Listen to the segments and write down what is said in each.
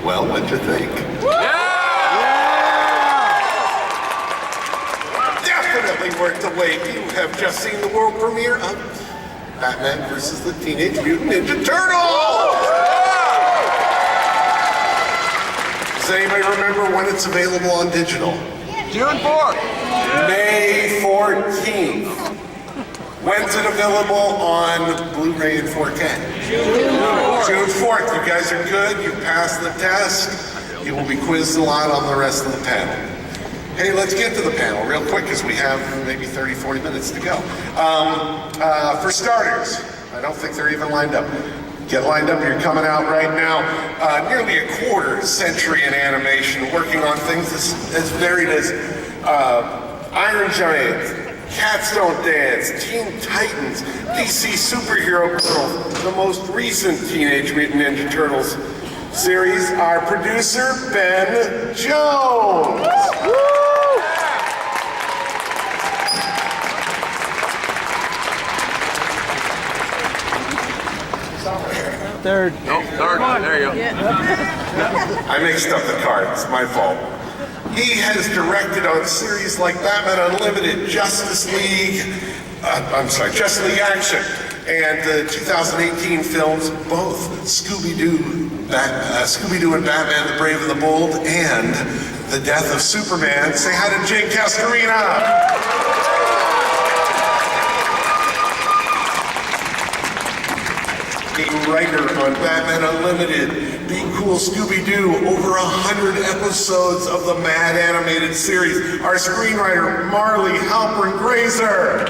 Well, what'd you think? Definitely worth the wait. You have just seen the world premiere of Batman versus the Teenage Mutant Ninja Turtles! Does anybody remember when it's available on digital? June 4th. May 14th. When's it available on Blu-ray and 4K? June 4th. You guys are good. You passed the test. You will be quizzed a lot on the rest of the panel. Hey, let's get to the panel real quick because we have maybe 30, 40 minutes to go. For starters, I don't think they're even lined up. Get lined up, you're coming out right now. Nearly a quarter century in animation, working on things as varied as Iron Giant, Cats Don't Dance, Teen Titans, DC Superhero Girls, the most recent Teenage Mutant Ninja Turtles series, our producer, Ben Jones. Third. Nope, third. There you go. I mixed up the cards, my fault. He has directed on series like Batman Unlimited, Justice League Action, and the 2018 films, both Scooby-Doo and Batman the Brave and the Bold, and The Death of Superman. Say hi to Jake Castorina. A writer on Batman Unlimited, Be Cool Scooby-Doo, over 100 episodes of the Mad animated series. Our screenwriter, Marley Halpern Grazer.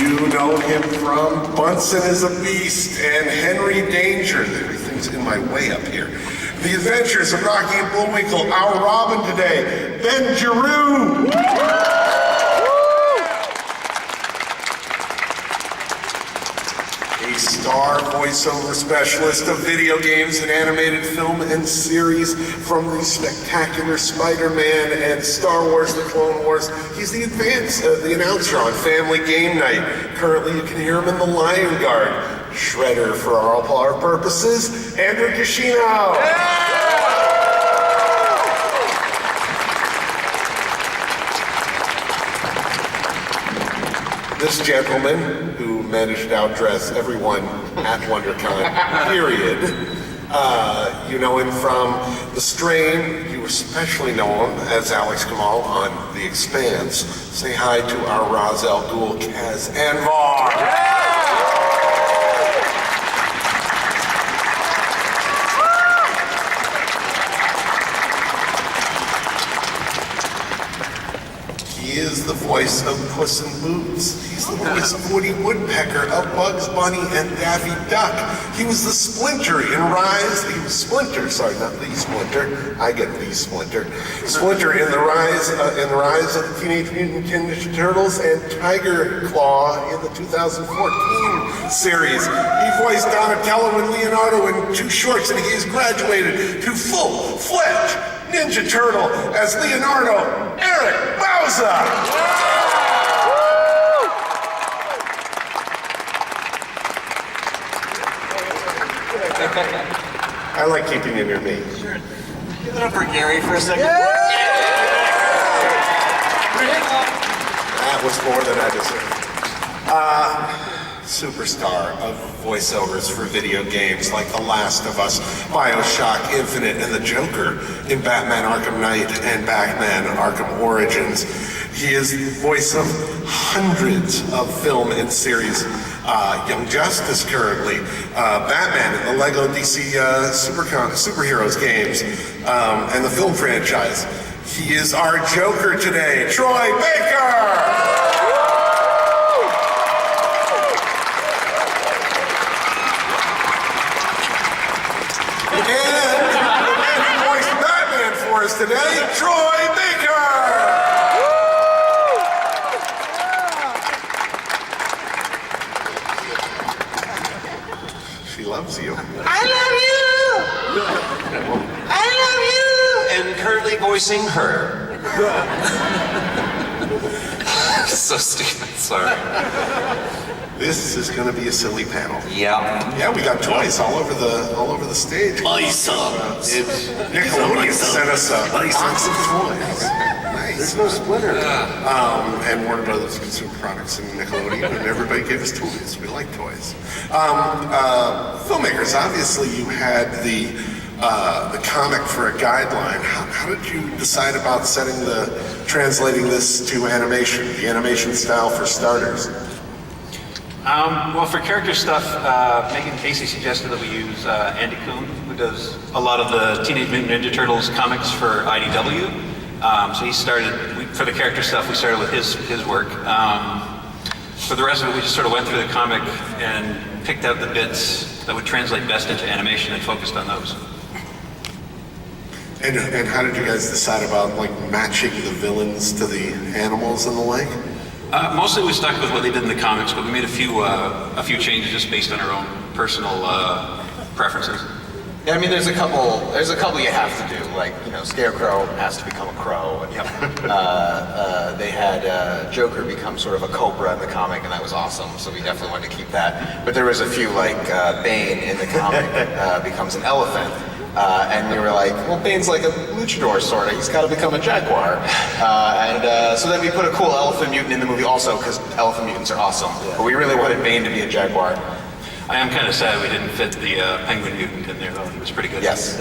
You know him from Bunsen is a Beast and Henry Danger. Everything's in my way up here. The Adventures of Rocky and Bullwinkle, our Robin today, Ben Giroux. A star voiceover specialist of video games and animated film and series, from the spectacular Spider-Man and Star Wars: The Clone Wars. He's the announcer on Family Game Night. Currently, you can hear him in The Lion Guard. Shredder for all our purposes, Andrew Kishino. This gentleman, who managed to outdress everyone at Wondercon, period. You know him from The Strain. You especially know him as Alex Kamal on The Expanse. Say hi to our Ra's al Ghul, Kaz Anvar. He is the voice of Puss in Boots. He's the voice of Woody Woodpecker, of Bugs Bunny, and Daffy Duck. He was the Splinter in Rise. He was Splinter, sorry, not the Splinter. I get the Splinter. Splinter in the Rise of the Teenage Mutant Ninja Turtles, and Tiger Claw in the 2014 series. He voiced Donatello and Leonardo in 2 shorts, and he has graduated to full-fledged Ninja Turtle as Leonardo Eric Bauza. I like keeping you near me. Sure. Give it up for Gary for a second. That was more than I deserved. Superstar of voiceovers for video games like The Last of Us, BioShock Infinite, and the Joker in Batman Arkham Knight and Batman Arkham Origins. He is the voice of hundreds of film and series. Young Justice currently, Batman in the Lego DC Superheroes games, and the film franchise. He is our Joker today, Troy Baker! Today, Troy Baker! She loves you. I love you! I love you! And currently voicing her. So stupid, sorry. this is going to be a silly panel. Yeah. Yeah, we got toys all over the stage. Nickelodeon sent us a box of toys. Nice. There's no Splinter. And Warner Brothers Consumer Products and Nickelodeon, and everybody gave us toys. We like toys. Filmmakers, obviously you had the comic for a guideline. How did you decide about translating this to animation, the animation style for starters? Well, for character stuff, Megan Casey suggested that we use Andy Kuhn, who does a lot of the Teenage Mutant Ninja Turtles comics for IDW. So he started, for the character stuff, we started with his work. For the rest of it, we just sort of went through the comic and picked out the bits that would translate best into animation and focused on those. And how did you guys decide about like matching the villains to the animals and the like? Mostly we stuck with what they did in the comics, but we made a few changes just based on our own personal preferences. Yeah, I mean, there's a couple you have to do, like, you know, Scarecrow has to become a crow, and they had Joker become sort of a cobra in the comic, and that was awesome, so we definitely wanted to keep that. But there was a few, like, Bane in the comic becomes an elephant, and we were like, well, Bane's like a luchador, sort of, he's got to become a jaguar. So then we put a cool elephant mutant in the movie also, because elephant mutants are awesome, but we really wanted Bane to be a jaguar. I am kind of sad we didn't fit the penguin mutant in there, though. It was pretty good. Yes.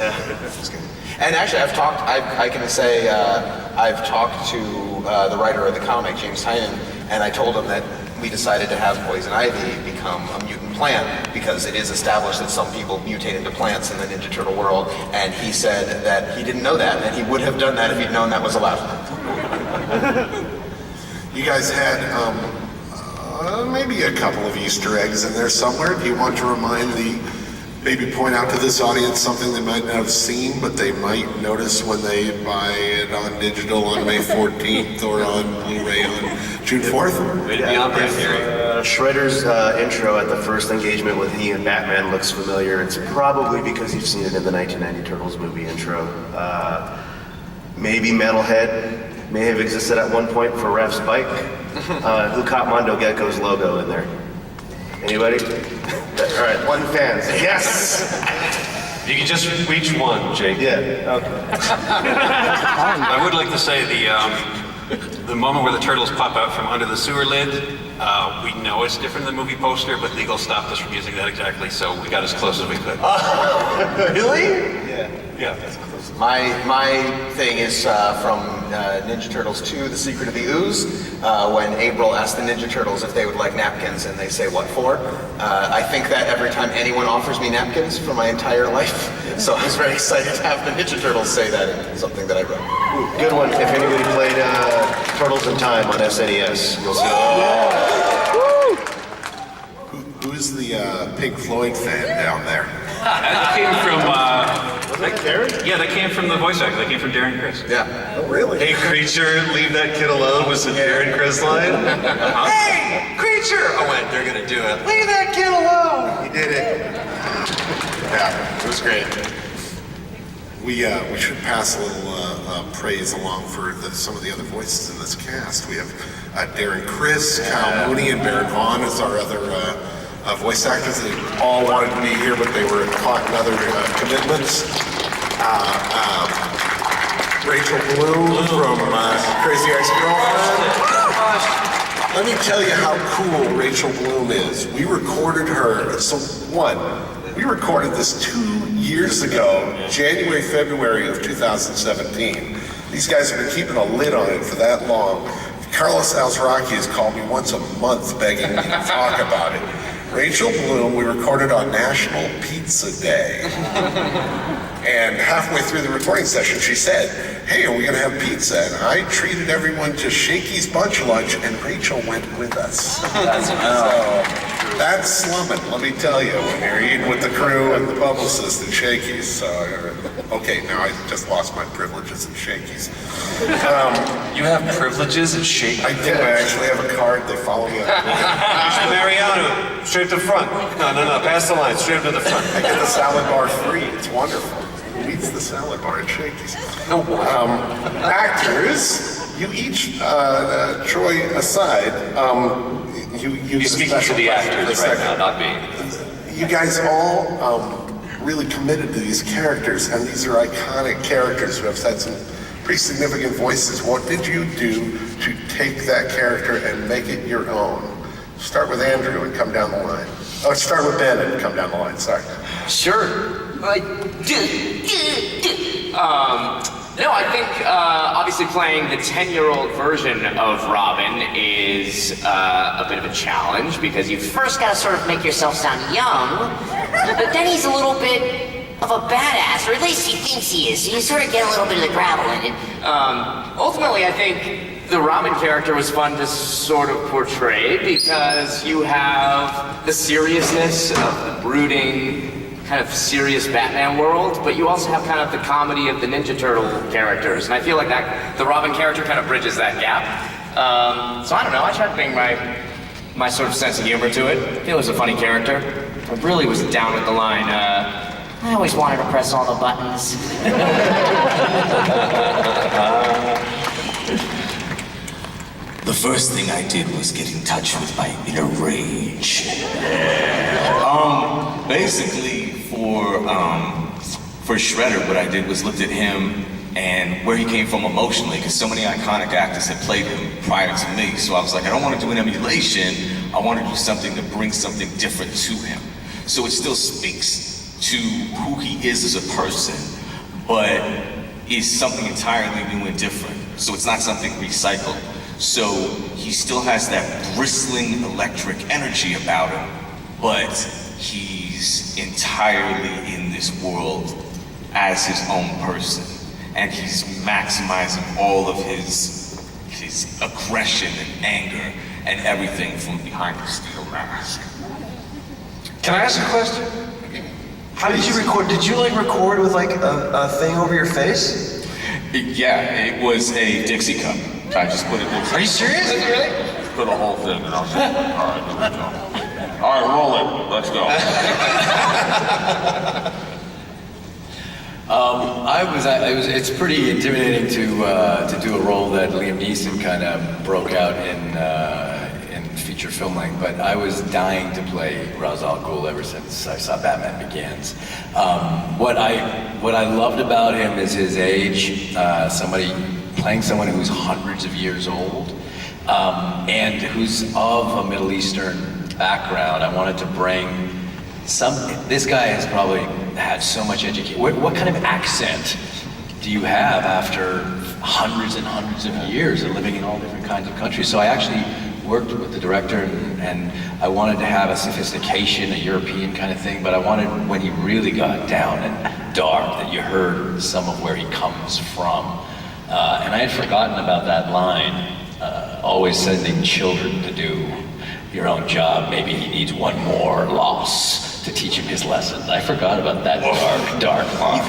And actually, I've talked to the writer of the comic, James Tynion, and I told him that we decided to have Poison Ivy become a mutant plant because it is established that some people mutate into plants in the Ninja Turtle world, and he said that he didn't know that, and he would have done that if he'd known that was allowed. You guys had maybe a couple of Easter eggs in there somewhere. Do you want to maybe point out to this audience something they might not have seen, but they might notice when they buy it on digital on May 14th or on Blu-ray on June 4th? Way to be on brand, Gary. Shredder's intro at the first engagement with he and Batman looks familiar. It's probably because you've seen it in the 1990 Turtles movie intro. Maybe Metalhead may have existed at one point for Raph's bike. Who caught Mondo Gecko's logo in there? Anybody? All right, one fan. Yes! You can just reach one, Jake. Yeah, okay. I would like to say the moment where the turtles pop out from under the sewer lid, we know it's different than the movie poster, but legal stopped us from using that exactly, so we got as close as we could. Really? Yeah, that's close. My thing is from Ninja Turtles 2, The Secret of the Ooze, when April asked the Ninja Turtles if they would like napkins, and they say, what for? I think that every time anyone offers me napkins for my entire life, so I was very excited to have the Ninja Turtles say that in something that I wrote. Ooh, good one. If anybody played Turtles in Time on SNES, you'll see. Who's the Pink Floyd fan down there? That came from, Was that Karen? yeah, that came from the voice actor. That came from Darren Criss. Yeah. Oh, really? Hey, creature, leave that kid alone was the Darren Criss line. Hey, creature! I went, they're gonna do it. Leave that kid alone! He did it. Yeah, it was great. We should pass a little praise along for some of the other voices in this cast. We have Darren Criss, Kyle Mooney, and Baron Vaughn as our other voice actors. They all wanted to be here, but they were caught in other commitments. Rachel Bloom from Crazy Ex-Girlfriend. Let me tell you how cool Rachel Bloom is. We recorded her, we recorded this 2 years ago, January, February of 2017. These guys have been keeping a lid on it for that long. Carlos Alzraki has called me once a month begging me to talk about it. Rachel Bloom, we recorded on National Pizza Day. And halfway through the recording session, she said, hey, are we gonna have pizza? And I treated everyone to Shakey's Bunch Lunch, and Rachel went with us. That's slumming, let me tell you, when you're eating with the crew and the publicist at Shakey's. So, okay, now I just lost my privileges at Shakey's. You have privileges at Shake? I do, I actually have a card, they follow me. Mariano, straight to the front. No, past the line, straight to the front. I get the salad bar free, it's wonderful. Who eats the salad bar at Shakey's? Actors, you each, Troy aside, You're speaking to the actors right now, not me. You guys all really committed to these characters, and these are iconic characters who have had some pretty significant voices. What did you do to take that character and make it your own? Start with Andrew and come down the line. Oh, start with Ben and come down the line, sorry. Sure. No, I think obviously playing the 10-year-old version of Robin is a bit of a challenge because you first got to sort of make yourself sound young, but then he's a little bit of a badass, or at least he thinks he is, so you sort of get a little bit of the gravel in it. Ultimately, I think the Robin character was fun to sort of portray because you have the seriousness of the brooding, kind of serious Batman world, but you also have kind of the comedy of the Ninja Turtle characters, and I feel like that the Robin character kind of bridges that gap. So I don't know, I tried to bring my sort of sense of humor to it. I feel it was a funny character. I really was down with the line, I always wanted to press all the buttons. The first thing I did was get in touch with my inner rage. Basically, for Shredder, what I did was looked at him and where he came from emotionally, because so many iconic actors had played him prior to me. So I was like, I don't want to do an emulation. I want to do something to bring something different to him. So it still speaks to who he is as a person, but is something entirely new and different. So it's not something recycled. So he still has that bristling electric energy about him, but he's entirely in this world as his own person. And he's maximizing all of his aggression and anger and everything from behind the steel mask. Can I ask a question? How did you record? Did you record with a thing over your face? Yeah, it was a Dixie cup. I just put it in. Are you serious? Really? For the whole thing, and I was like, all right, here we go. All right, roll it. Let's go. It's pretty intimidating to do a role that Liam Neeson kind of broke out in feature film length, but I was dying to play Ra's al Ghul ever since I saw Batman Begins. What I loved about him is his age, playing someone who's hundreds of years old, and who's of a Middle Eastern background. I wanted to bring this guy has probably had so much education. What kind of accent do you have after hundreds and hundreds of years of living in all different kinds of countries? So I actually worked with the director and I wanted to have a sophistication, a European kind of thing, but I wanted when he really got down and dark that you heard some of where he comes from. And I had forgotten about that line, always sending children to do your own job. Maybe he needs one more loss to teach him his lessons. I forgot about that dark line.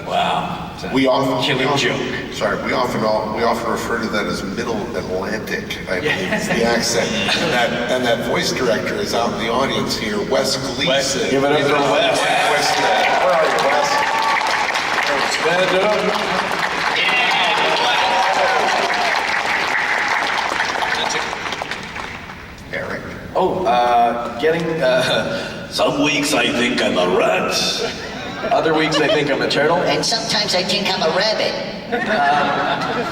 Wow. We often joke. Sorry, we often refer to that as Middle Atlantic, I believe is the accent. And that voice director is out in the audience here, Wes Gleason. Give it up for Wes. Where are you, Wes? Stand up. Eric. Some weeks I think I'm a rat. Other weeks I think I'm a turtle. And sometimes I think I'm a rabbit.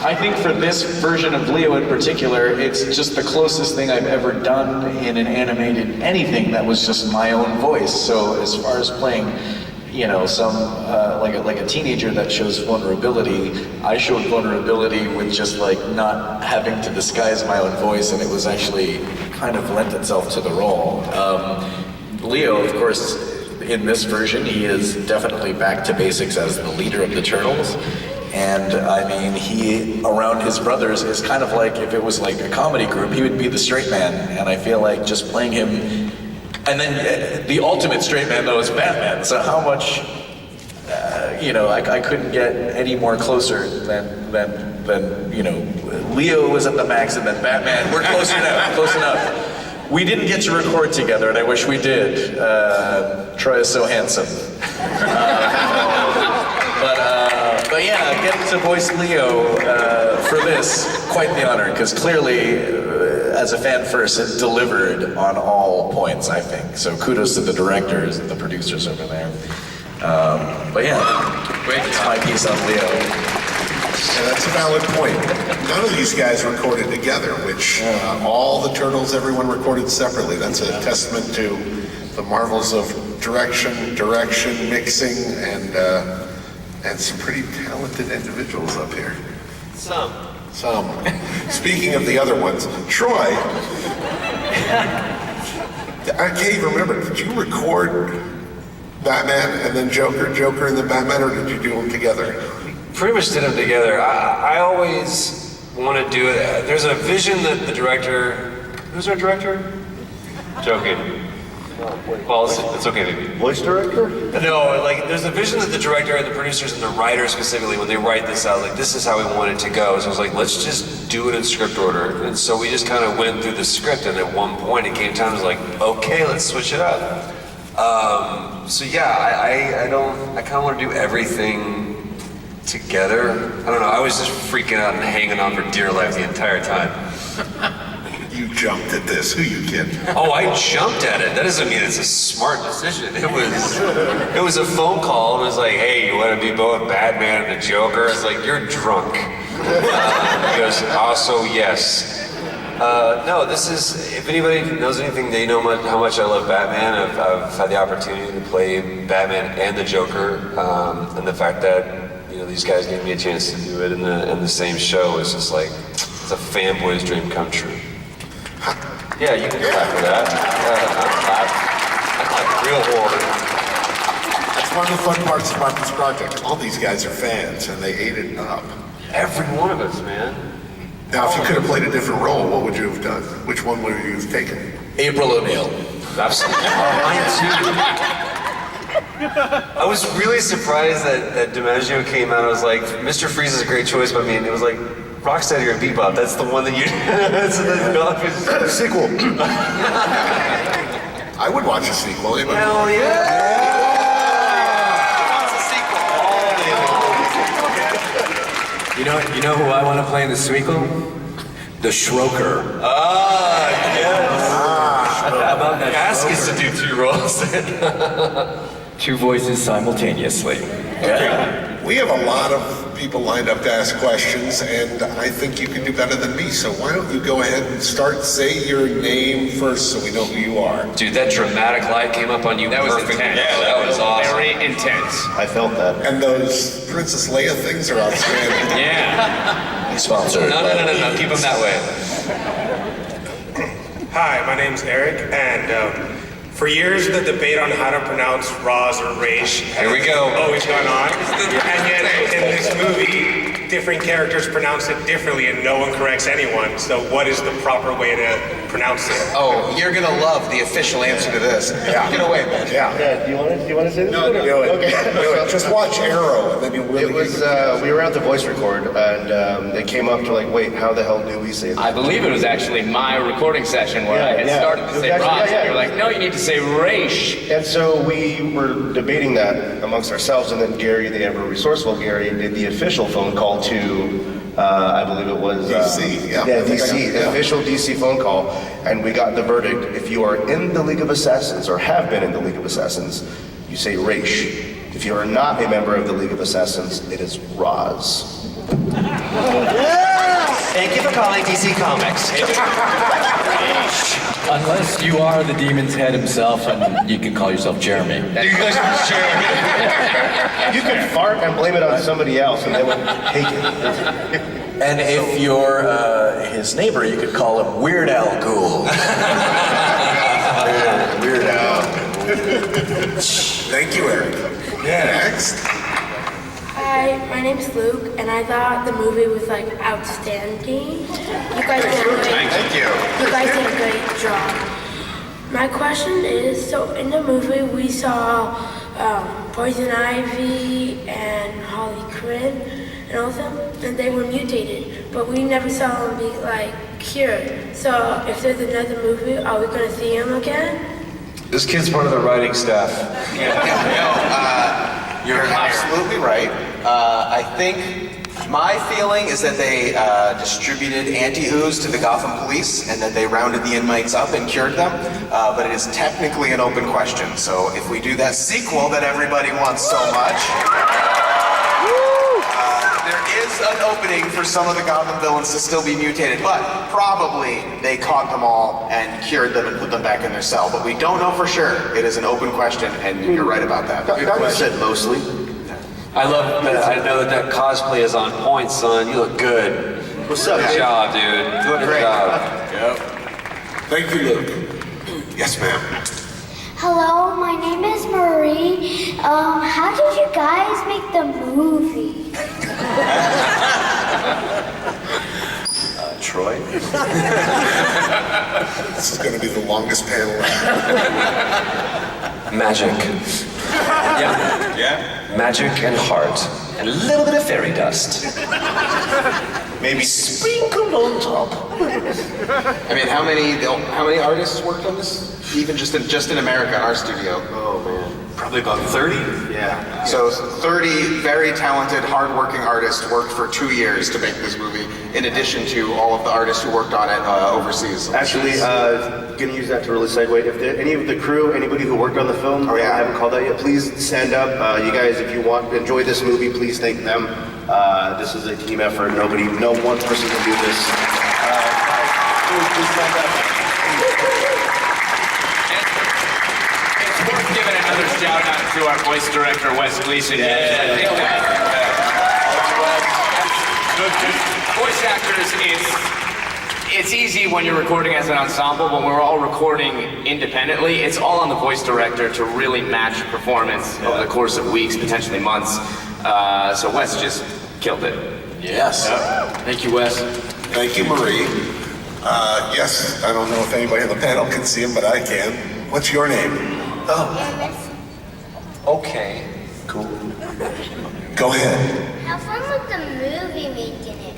I think for this version of Leo in particular, it's just the closest thing I've ever done in an animated anything that was just my own voice. So as far as playing, some like a teenager that shows vulnerability, I showed vulnerability with just not having to disguise my own voice, and it was actually kind of lent itself to the role. Leo, of course, in this version, he is definitely back to basics as the leader of the Turtles. And I mean, he, around his brothers, is kind of like, if it was like a comedy group, he would be the straight man. And I feel like just playing him, and then the ultimate straight man though is Batman. So how much, I couldn't get any more closer than Leo was at the max and then Batman. We're close enough. We didn't get to record together, and I wish we did. Troy is so handsome. But yeah, getting to voice Leo for this, quite the honor, because clearly, as a fan first, it delivered on all points, I think. So kudos to the directors and the producers over there. But yeah, that's my piece on Leo. Yeah, that's a valid point. None of these guys recorded together, which all the Turtles, everyone recorded separately. That's a testament to the marvels of direction, mixing, and some pretty talented individuals up here. Some. Speaking of the other ones, Troy, I can't even remember, did you record Batman and then Joker and then Batman, or did you do them together? Pretty much did them together. I always want to do it. There's a vision that the director, who's our director? Joking. Well, it's okay, maybe. Voice director? No, like there's a vision that the director and the producers and the writers specifically, when they write this out, like this is how we want it to go. So I was like, let's just do it in script order. And so we just kind of went through the script, and at one point it came time, I was like, okay, let's switch it up. So yeah, I kind of want to do everything together. I don't know, I was just freaking out and hanging on for dear life the entire time. You jumped at this. Who you kidding? Oh, I jumped at it. That doesn't mean it's a smart decision. It was a phone call. It was like, hey, you want to be both Batman and the Joker? It's like, you're drunk. He goes, also yes. No, this is, if anybody knows anything, they know how much I love Batman. I've had the opportunity to play Batman and the Joker, and the fact that these guys gave me a chance to do it in the same show is just like, it's a fanboy's dream come true. Yeah, you can clap for that. I clap real hard. That's one of the fun parts about this project. All these guys are fans, and they ate it up. Every one of us, man. Now, if you could have played a different role, what would you have done? Which one would you have taken? April O'Neil. Absolutely. Mine too. I was really surprised that DiMaggio came out. I was like, Mr. Freeze is a great choice, but I mean, it was like, Rocksteady or Bebop, that's the one that you... That's the sequel. I would watch a sequel. Hell yeah! You know who I want to play in the sequel? The Shroker. Ah, yes. How about that? Ask us to do 2 roles. 2 voices simultaneously. Okay. We have a lot of people lined up to ask questions, and I think you can do better than me, so why don't you go ahead and say your name first so we know who you are. Dude, that dramatic light came up on you. That was intense. Yeah, that was awesome. Very intense. I felt that. And those Princess Leia things are outstanding. Yeah. Sponsored. No. Keep them that way. Hi, my name's Eric, and for years the debate on how to pronounce Roz or Raish Here we go. always gone on, and yet in this movie, different characters pronounce it differently and no one corrects anyone, so what is the proper way to pronounce it? Oh, you're gonna love the official answer to this. Yeah. Get away, man. Yeah. Do you want to say this? No, do it. Okay. Do it. Just watch Arrow, and then you really... It was, we were at the voice record, and they came up to like, wait, how the hell do we say this? I believe it was actually my recording session where I had started to say Roz, and you were like, no, you need to say Raish. And so we were debating that amongst ourselves, and then Gary, the ever resourceful Gary, did the official phone call to, I believe it was... DC, yeah. DC, the official DC phone call, and we got the verdict. If you are in the League of Assassins, or have been in the League of Assassins, you say Raish. If you are not a member of the League of Assassins, it is Roz. Thank you for calling DC Comics. Unless you are the demon's head himself, and you can call yourself Jeremy. You could fart and blame it on somebody else, and they would take it. And if you're his neighbor, you could call him Weird Al Ghoul. Weird Al. Thank you, Eric. Yeah. Next. Hi, my name's Luke, and I thought the movie was like outstanding. You guys did a great job. My question is, so in the movie we saw Poison Ivy and Harley Quinn and all of them, and they were mutated, but we never saw them be like cured. So if there's another movie, are we gonna see them again? This kid's part of the writing staff. You're absolutely right. I think My feeling is that they distributed anti-ooze to the Gotham police and that they rounded the inmates up and cured them, but it is technically an open question. So if we do that sequel that everybody wants so much, there is an opening for some of the Gotham villains to still be mutated, but probably they caught them all and cured them and put them back in their cell. But we don't know for sure. It is an open question, and you're right about that. You said mostly. I love that. I know that cosplay is on point, son. You look good. What's up? Good job, dude. You look Good great. job. Yep. Thank you, Luke. Yes, ma'am. Hello, my name is Marie. How did you guys make the movie? Troy? This is going to be the longest panel ever. Magic. Yeah. Magic and heart. And a little bit of fairy dust. Maybe sprinkled on top. I mean, how many artists worked on this? Even just in America, in our studio. Oh man. Probably about 30. Yeah. So 30 very talented, hardworking artists worked for 2 years to make this movie, in addition to all of the artists who worked on it overseas. Actually, gonna use that to really segue. If any of the crew, anybody who worked on the film, I haven't called out yet, please stand up. You guys, if you enjoy this movie, please thank them. This is a team effort. No one person can do this. Please stand up. It's worth giving another shout out to our voice director, Wes Gleason. Voice actors, it's easy when you're recording as an ensemble, but when we're all recording independently, it's all on the voice director to really match performance over the course of weeks, potentially months. So Wes just killed it. Yes. Thank you, Wes. Thank you, Marie. Yes, I don't know if anybody on the panel can see him, but I can. What's your name? Okay. Cool. Go ahead. How fun was the movie making it?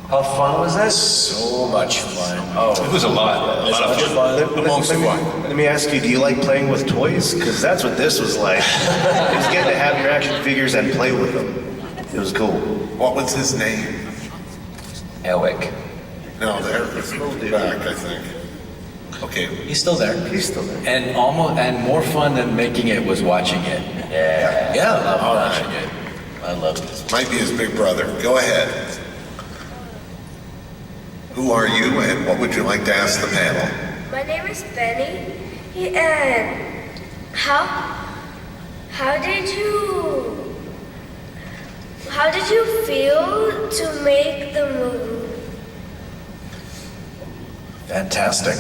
How fun was this? So much fun. Oh, It was a lot of fun. the most fun. Let me ask you, do you like playing with toys? Because that's what this was like. It was getting to have your action figures and play with them. It was cool. What was his name? Elwick. No, there. Back, I think. Okay. He's still there. He's still there. And more fun than making it was watching it. Yeah. Yeah, I love watching it. I love this. Might be his big brother. Go ahead. Who are you and what would you like to ask the panel? My name is Benny, and how did you feel to make the movie? Fantastic.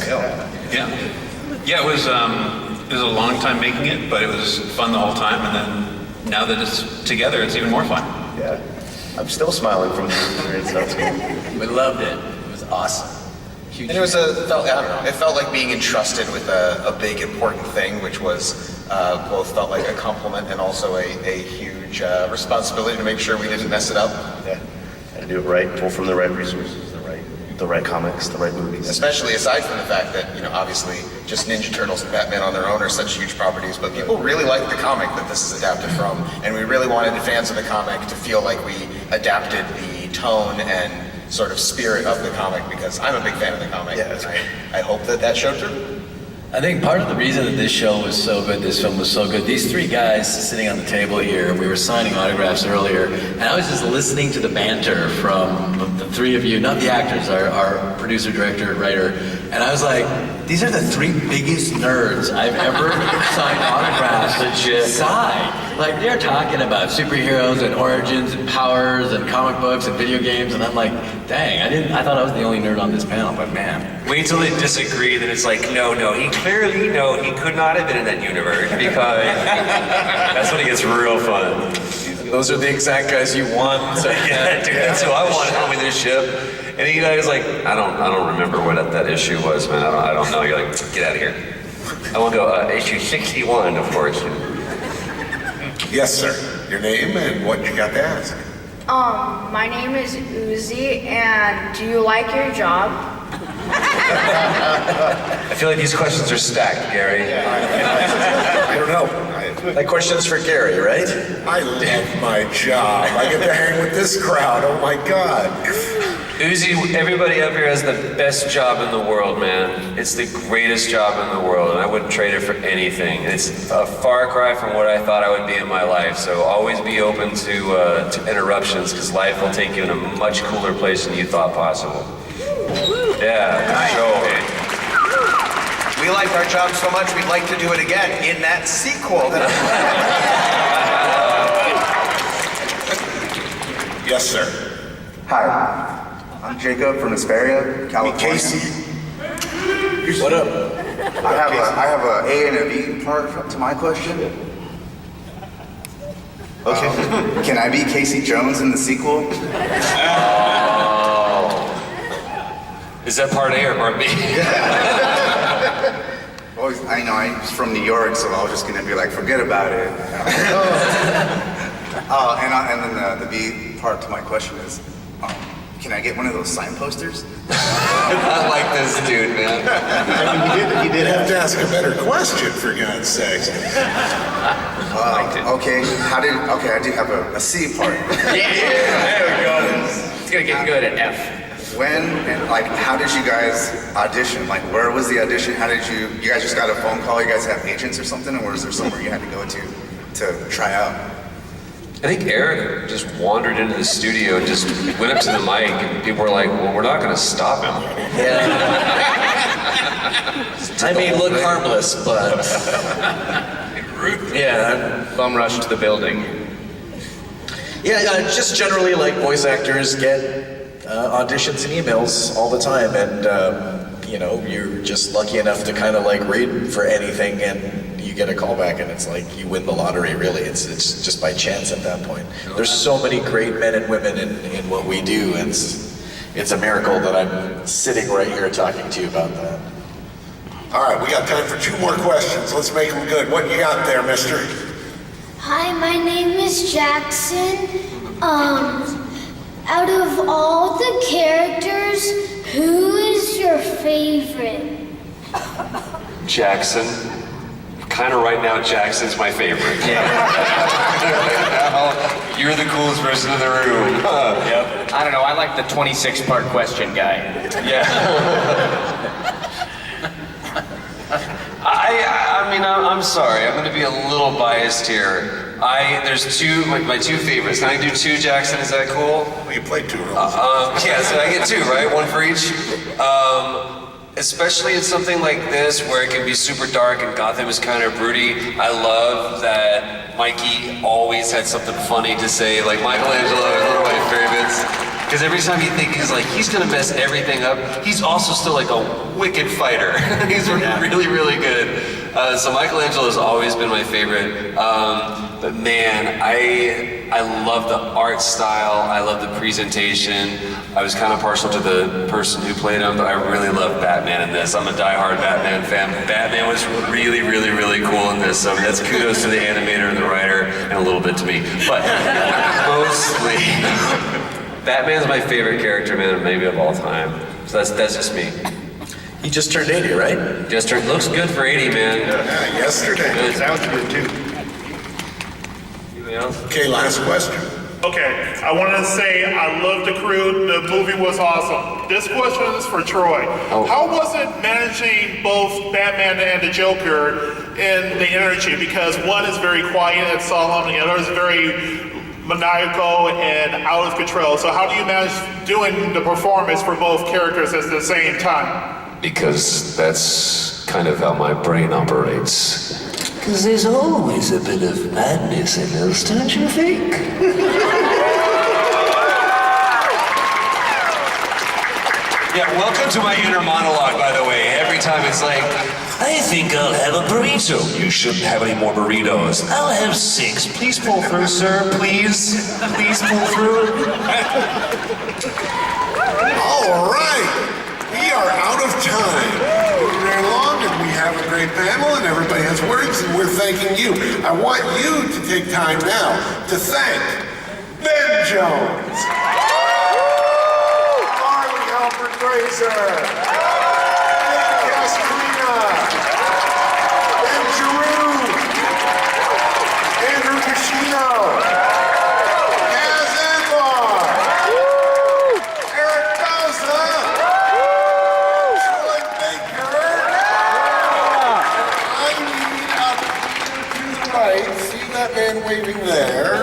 Yeah, it was a long time making it, but it was fun the whole time, and then now that it's together, it's even more fun. Yeah. I'm still smiling from the experience. That's cool. We loved it. It was awesome. And it was it felt like being entrusted with a big important thing, which was both felt like a compliment and also a huge responsibility to make sure we didn't mess it up. Yeah. And do it right, pull from the right resources, the right comics, the right movies. Especially aside from the fact that, obviously just Ninja Turtles and Batman on their own are such huge properties, but people really like the comic that this is adapted from, and we really wanted the fans of the comic to feel like we adapted the tone and sort of spirit of the comic, because I'm a big fan of the comic. Yeah, that's right. I hope that showed through. I think part of the reason that this show was so good, this film was so good, these three guys sitting on the table here, we were signing autographs earlier, and I was just listening to the banter from the three of you, not the actors, our producer, director, writer, and I was like, these are the three biggest nerds I've ever signed autographs side. Like, they're talking about superheroes and origins and powers and comic books and video games, and I'm like, dang, I thought I was the only nerd on this panel, but man. Wait till they disagree, then it's like, no, he clearly, he could not have been in that universe, because that's when it gets real fun. Those are the exact guys you want. So yeah, dude, that's who I want helping this ship. And he was like, I don't remember what that issue was, man. I don't know. You're like, get out of here. I want to go issue 61, of course. Yes, sir. Your name and what you got to ask. My name is Uzi, and do you like your job? I feel like these questions are stacked, Gary. I don't know. That question's for Gary, right? I love my job. I get to hang with this crowd. Oh my God. Uzi, everybody up here has the best job in the world, man. It's the greatest job in the world, and I wouldn't trade it for anything. It's a far cry from what I thought I would be in my life, so always be open to interruptions, because life will take you in a much cooler place than you thought possible. Yeah, sure. We liked our job so much, we'd like to do it again in that sequel. Yes, sir. Hi, I'm Jacob from Hesperia, California. Casey. What up? I have a A and a B part to my question. Okay. Can I be Casey Jones in the sequel? Is that part A or part B? Well, I know I'm from New York, so I was just gonna be like, forget about it. And then the B part to my question is, can I get one of those sign posters? I like this dude, man. I mean, you did have to ask a better question, for God's sakes. Okay, I do have a C part. Yeah, there we go. It's gonna get good at F. When and like, how did you guys audition? Like, where was the audition? How did you guys just got a phone call? You guys have agents or something, or was there somewhere you had to go to try out? I think Eric just wandered into the studio and just went up to the mic, and people were like, well, we're not going to stop him. Yeah. I mean, look harmless, but... yeah, Bum rush to the building. Yeah, just generally, like, voice actors get auditions and emails all the time, and, you know, you're just lucky enough to kind of, like, read for anything, and you get a call back, and it's like you win the lottery, really. It's just by chance at that point. There's so many great men and women in what we do, and it's a miracle that I'm sitting right here talking to you about that. All right, we got time for 2 more questions. Let's make them good. What you got there, mister? Hi, my name is Jackson. Out of all the characters, who is your favorite? Jackson. Kind of right now, Jackson's my favorite. You're the coolest person in the room. Yep. I don't know, I like the 26-part question guy. Yeah. I mean, I'm sorry. I'm going to be a little biased here. There's 2, my 2 favorites. Can I do 2, Jackson? Is that cool? Well, you played 2 roles. Yeah, so I get 2, right? 1 for each. Especially in something like this where it can be super dark and Gotham is kind of broody. I love that Mikey always had something funny to say. Like Michelangelo is one of my favorites. Because every time you think he's gonna mess everything up, he's also still like a wicked fighter. He's really, really good. So Michelangelo has always been my favorite. But man, I love the art style. I love the presentation. I was kind of partial to the person who played him, but I really love Batman in this. I'm a diehard Batman fan. Batman was really, really, really cool in this. So that's kudos to the animator and the writer, and a little bit to me. But mostly, Batman's my favorite character, man, maybe of all time. So that's just me. He just turned 80, right? Just turned, looks good for 80, man. Yeah, yesterday. Good. Sounds good too. Anything else? Okay, last question. Okay, I wanted to say I love the crew. The movie was awesome. This question is for Troy. Oh. How was it managing both Batman and the Joker in the energy? Because one is very quiet and solemn, and the other is very maniacal and out of control. So how do you manage doing the performance for both characters at the same time? Because that's kind of how my brain operates. Because there's always a bit of madness in us, don't you think? Yeah, welcome to my inner monologue, by the way. Every time it's like, I think I'll have a burrito. You shouldn't have any more burritos. I'll have 6. Please pull through, sir. Please. Please pull through. All right. We are out of time. Moving right along, and we have a great panel, and everybody has words, and we're thanking you. I want you to take time now to thank Ben Jones, Marley Alfred Fraser, Nick Castorina, Ben Giroux, right, see that man waving there.